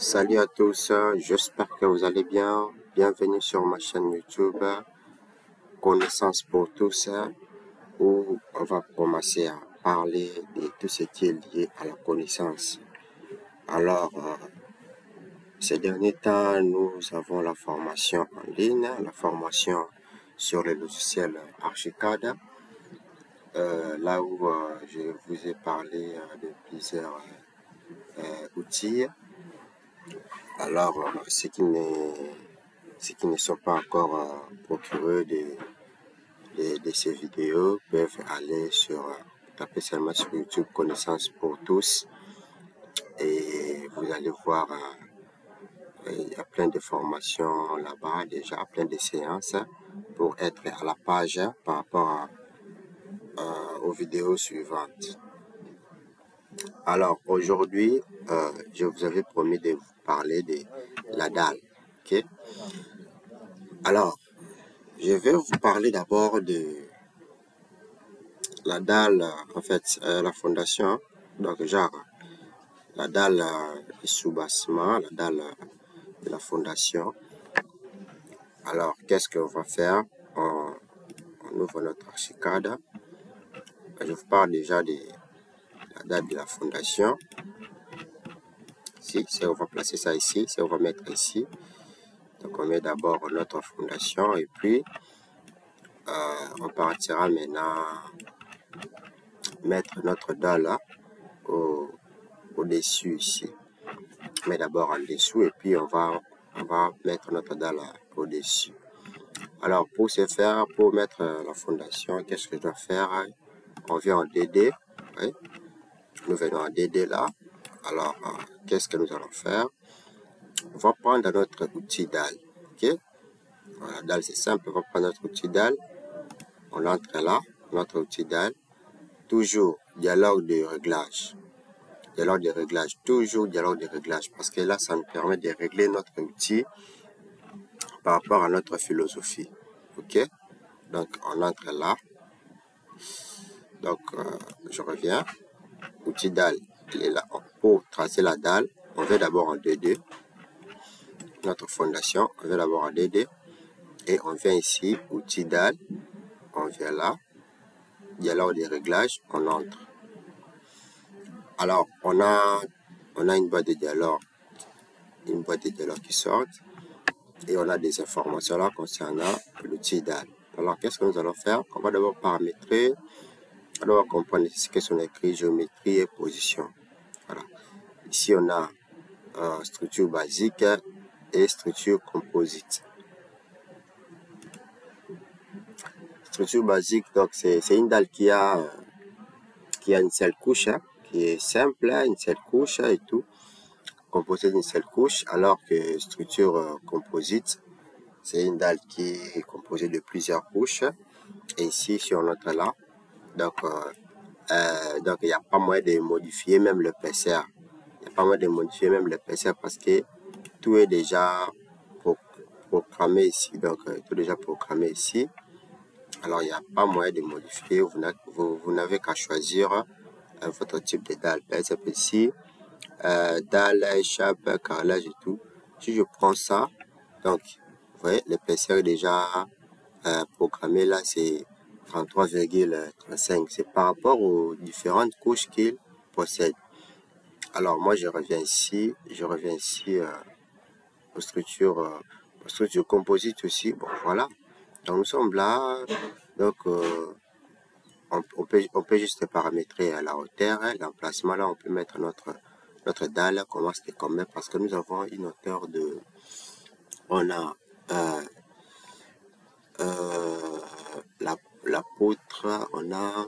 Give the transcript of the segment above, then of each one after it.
Salut à tous, j'espère que vous allez bien. Bienvenue sur ma chaîne YouTube Connaissance pour tous, où on va commencer à parler de tout ce qui est lié à la connaissance. Alors, ces derniers temps, nous avons la formation en ligne, la formation sur le logiciel Archicad, là où je vous ai parlé de plusieurs outils. Alors, ceux qui ne sont pas encore procurés de ces vidéos peuvent aller taper seulement sur YouTube Connaissance pour tous et vous allez voir, il y a plein de formations là-bas déjà, plein de séances pour être à la page par rapport aux vidéos suivantes. Alors, aujourd'hui, je vous avais promis de vous parler de la dalle. Ok? Alors, je vais vous parler d'abord de la dalle, en fait, la fondation. Donc, genre, la dalle de soubassement, la dalle de la fondation. Alors, qu'est-ce qu'on va faire? On ouvre notre archicad. Je vous parle déjà de la dalle de la fondation. Ici, on va placer ça ici, on va mettre ici. Donc, on met d'abord notre fondation et puis on partira maintenant mettre notre dalle là, au-dessus ici. On met d'abord en dessous et puis on va mettre notre dalle au-dessus. Alors, pour ce faire, pour mettre la fondation, qu'est-ce que je dois faire? On vient en DD. Oui. Nous venons en DD là. Alors, qu'est-ce que nous allons faire? On va prendre notre outil dalle. Ok? Voilà, dalle, c'est simple. On va prendre notre outil dalle. On entre là, notre outil dalle. Toujours dialogue de réglage. Dialogue de réglage. Toujours dialogue de réglage. Parce que là, ça nous permet de régler notre outil par rapport à notre philosophie. Ok? Donc, on entre là. Donc, je reviens. Outil dalle, il est là. Pour tracer la dalle, on va d'abord en DD. Notre fondation, on va d'abord en DD. Et on vient ici, outil dalle. On vient là. Dialogue de réglage, on entre. Alors, on a une boîte de dialogue. Une boîte de dialogue qui sort. Et on a des informations là concernant l'outil dalle. Alors, qu'est-ce que nous allons faire? On va d'abord paramétrer. On doit comprendre ce que sont écrit géométrie et position. Voilà. Ici, on a structure basique et structure composite. Structure basique, donc c'est une dalle qui a une seule couche, qui est simple, une seule couche et tout, composée d'une seule couche, alors que structure composite, c'est une dalle qui est composée de plusieurs couches. Et ici, sur notre là, donc il n'y a pas moyen de modifier même l'épaisseur. Il n'y a pas moyen de modifier même l'épaisseur parce que tout est déjà programmé ici. Donc, tout est déjà programmé ici. Alors, il n'y a pas moyen de modifier. Vous n'avez qu'à choisir votre type de dalle. Par exemple, ici, dalle, échappe, carrelage et tout. Si je prends ça, donc, vous voyez, l'épaisseur est déjà programmée. Là, c'est 33,35. C'est par rapport aux différentes couches qu'il possède. Alors, moi, je reviens ici aux structures composites aussi. Bon, voilà. Donc, nous sommes là. Donc, on peut juste paramétrer la hauteur, l'emplacement. Là, on peut mettre notre dalle, comment c'était combien, parce que nous avons une hauteur de... On a la poutre, on a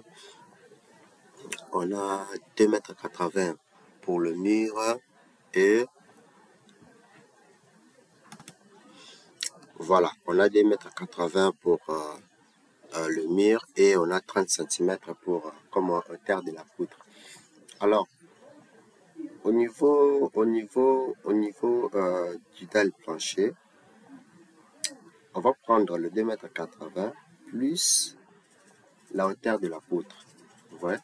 2,80 m pour le mur et voilà, on a 2,80 m pour le mur et on a 30 cm pour comme hauteur de la poutre. Alors, au niveau du dalle plancher, on va prendre le 2,80 m plus la hauteur de la poutre. Ouais,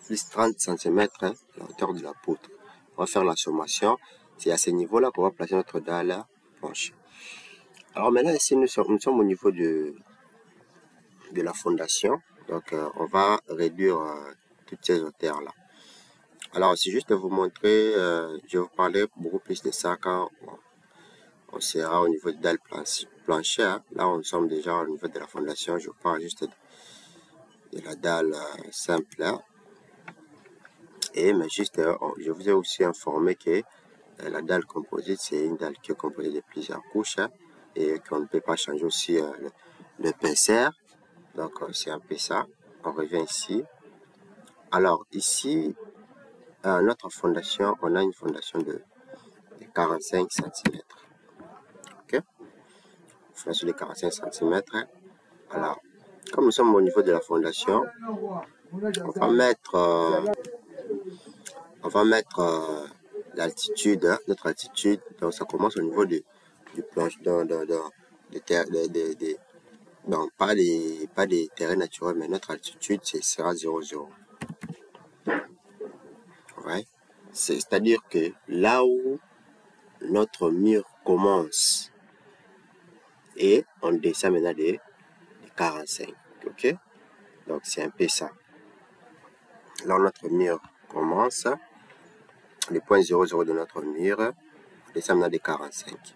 plus 30 cm, la hauteur de la poutre. On va faire la sommation. C'est à ce niveau-là qu'on va placer notre dalle plancher. Alors maintenant, ici, nous sommes au niveau de la fondation. Donc, on va réduire toutes ces hauteurs-là. Alors, c'est juste de vous montrer, je vais vous parler beaucoup plus de ça quand on sera au niveau de dalle plancher. Là, on sommes déjà au niveau de la fondation. Je parle juste de la dalle simple. Et mais juste, je vous ai aussi informé que la dalle composite, c'est une dalle qui est composée de plusieurs couches et qu'on ne peut pas changer aussi l'épaisseur. Donc, c'est un peu ça. On revient ici. Alors, ici, notre fondation, on a une fondation de 45 cm. OK? Fondation de 45 cm. Alors, comme nous sommes au niveau de la fondation, on va mettre l'altitude, notre altitude. Donc, ça commence au niveau du planche, donc, pas des terrains naturels, mais notre altitude, sera 0,0. Ouais. C'est-à-dire que là où notre mur commence, et on descend maintenant de 45. OK? Donc, c'est un peu ça. Là où notre mur commence, le point 0,0 de notre mur, on descend maintenant de 45.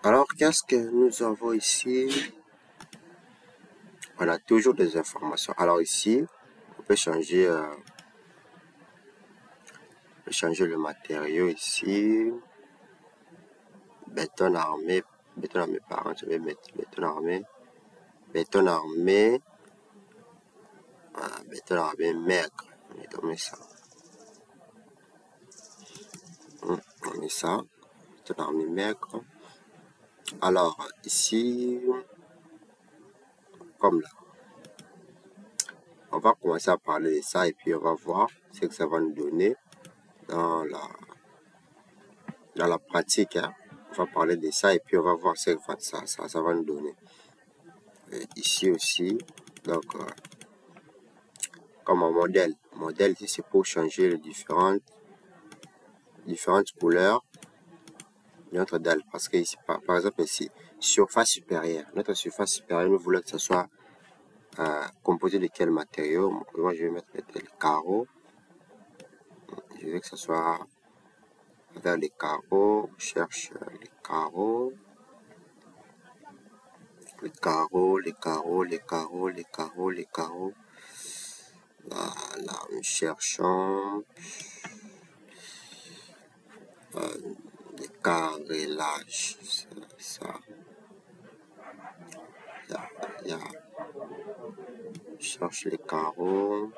Alors, qu'est-ce que nous avons ici? On a toujours des informations. Alors ici, on peut changer le matériau ici. Béton armé par an, je vais mettre béton armé maigre. On met ça. On met ça, béton armé maigre. Alors ici, comme là, on va commencer à parler de ça et puis on va voir ce que ça va nous donner dans la pratique. On va parler de ça et puis on va voir ce que ça va nous donner. Et ici aussi, donc comme un modèle ici, c'est pour changer les différentes couleurs de notre dalle. Parce que ici, par exemple ici, surface supérieure. Notre surface supérieure, nous voulons que ce soit composé de quel matériau? Moi, je vais mettre le carreau. Je veux que ce soit vers les carreaux. Je cherche les carreaux. Voilà, nous cherchons des carrelages. Ça. Je cherche les carreaux.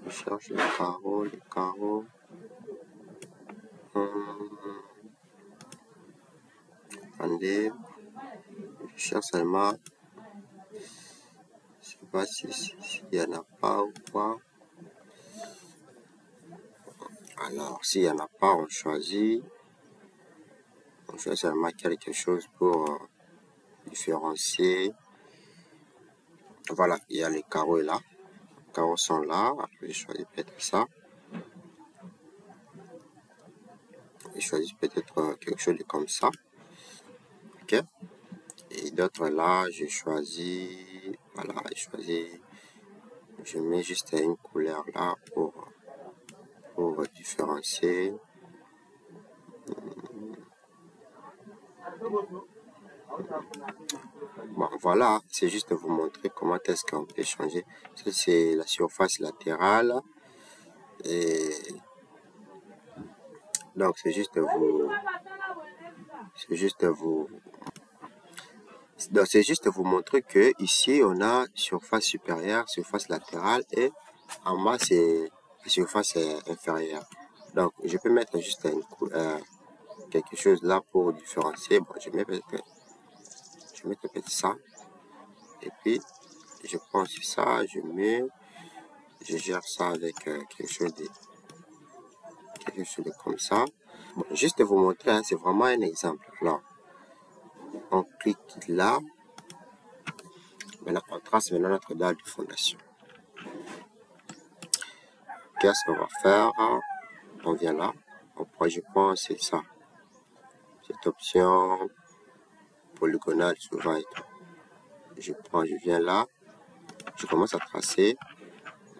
Je cherche les carreaux. Attendez. Je cherche seulement. Je sais pas s'il y en a pas ou quoi. Alors, s'il n'y en a pas, on choisit seulement quelque chose pour différencier. Voilà, il y a les carreaux là. Les carreaux sont là. Après, je choisis peut-être ça. Je choisis peut-être quelque chose de comme ça. OK? Et d'autres là, je choisis. Voilà, je mets juste une couleur là pour différencier. Bon, voilà, c'est juste vous montrer comment est-ce qu'on peut changer. Ça, c'est la surface latérale. Et donc, c'est juste vous montrer que ici, on a surface supérieure, surface latérale et en bas, c'est la surface inférieure. Donc, je peux mettre juste quelque chose là pour différencier. Bon, je mets peut-être ça. Et puis, je prends ça, je gère ça avec quelque chose de comme ça. Bon, juste vous montrer, c'est vraiment un exemple. Alors, on clique là. Maintenant, on trace maintenant notre dalle de fondation. Qu'est-ce qu'on va faire? On vient là. Je prends, c'est ça. Cette option polygonale souvent et tout. Je viens là. Je commence à tracer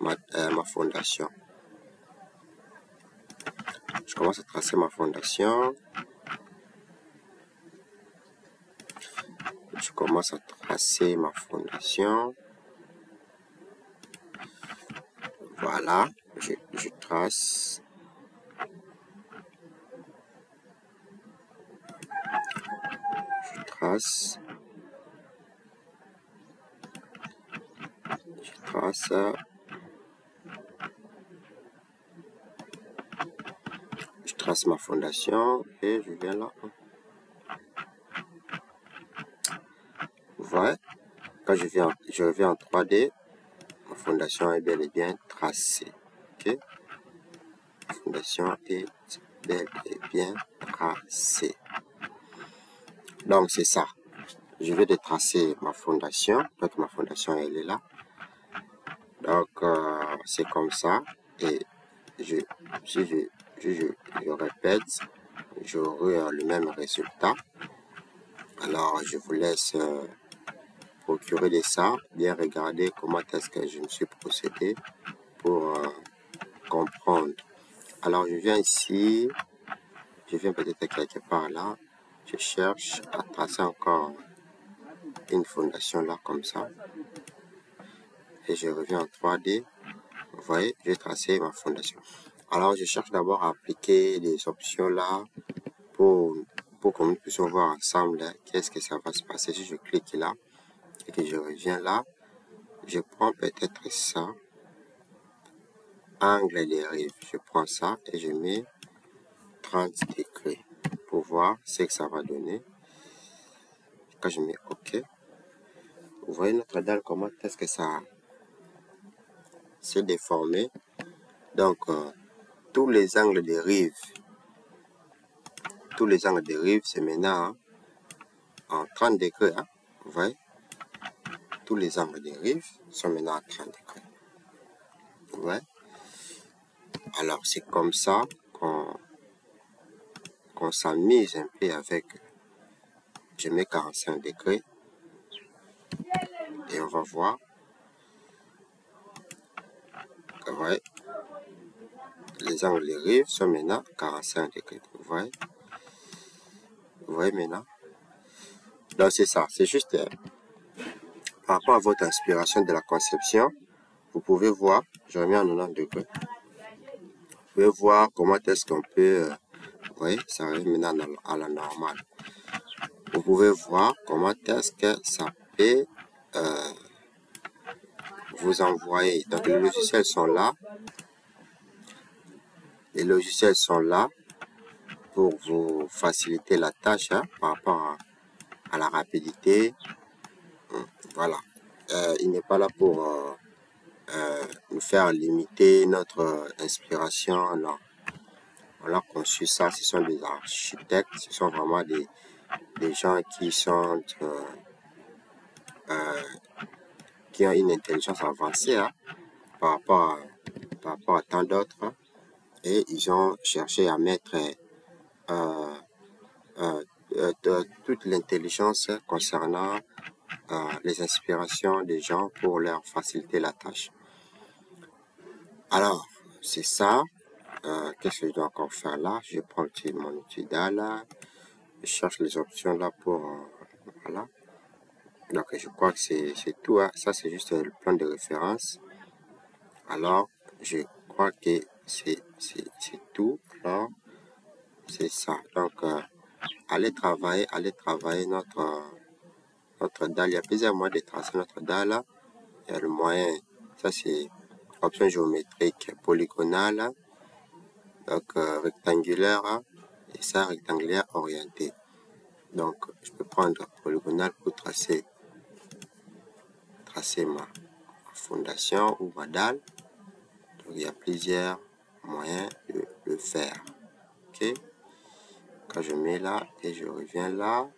ma fondation. Je commence à tracer ma fondation. Je commence à tracer ma fondation. Voilà, je trace. Je trace. Je trace. Je trace ma fondation et je viens là. Vous voyez, quand je reviens en 3D, ma fondation est bel et bien tracée. Ok, la fondation est bel et bien tracée. Donc c'est ça. Je vais détracer ma fondation. Donc ma fondation elle est là. Donc c'est comme ça. Et si je répète, j'aurai le même résultat. Alors je vous laisse procurer de ça, bien regarder comment est-ce que je me suis procédé pour comprendre. Alors je viens ici, je viens peut-être quelque part là, je cherche à tracer encore une fondation là comme ça et je reviens en 3D. Vous voyez, j'ai tracé ma fondation. Alors je cherche d'abord à appliquer les options là pour que nous puissions voir ensemble qu'est-ce que ça va se passer. Si je clique là et que je reviens là, je prends peut-être ça, angle des rives, je prends ça et je mets 30 degrés pour voir ce que ça va donner. Quand je mets OK, vous voyez notre dalle, comment est-ce que ça s'est déformé. Donc tous les angles des rives, c'est maintenant en 30 degrés. Hein, vous voyez, tous les angles des rives sont maintenant à 30 degrés. Vous voyez. Alors c'est comme ça qu'on s'amuse un peu avec. Je mets 45 degrés et on va voir. Vous voyez, les angles des rives sont maintenant 45 degrés. Vous voyez maintenant. Donc c'est ça, c'est juste par rapport à votre inspiration de la conception, vous pouvez voir, je remets en 90 degrés. Vous pouvez voir comment est-ce qu'on peut, vous voyez, ça arrive maintenant à la normale. Vous pouvez voir comment est-ce que ça peut vous envoyer. Donc les logiciels sont là. Les logiciels sont là pour vous faciliter la tâche par rapport à la rapidité. Voilà. Il n'est pas là pour nous faire limiter notre inspiration. Non. On a conçu ça. Ce sont des architectes. Ce sont vraiment des gens qui sont qui ont une intelligence avancée par rapport à tant d'autres. Et ils ont cherché à mettre toute l'intelligence concernant les inspirations des gens pour leur faciliter la tâche. Alors, c'est ça. Qu'est-ce que je dois encore faire là? Je prends mon outil dalle. Je cherche les options là pour... voilà. Donc, je crois que c'est tout. Hein. Ça, c'est juste le plan de référence. Alors, je crois que c'est tout. Alors, c'est ça. Donc, allez travailler notre dalle. Il y a plusieurs moyens de tracer notre dalle. Il y a le moyen, ça c'est option géométrique polygonale, donc rectangulaire, et ça rectangulaire orienté. Donc je peux prendre polygonale pour tracer ma fondation ou ma dalle. Donc il y a plusieurs moyens de le faire. Ok, quand je mets là et je reviens là,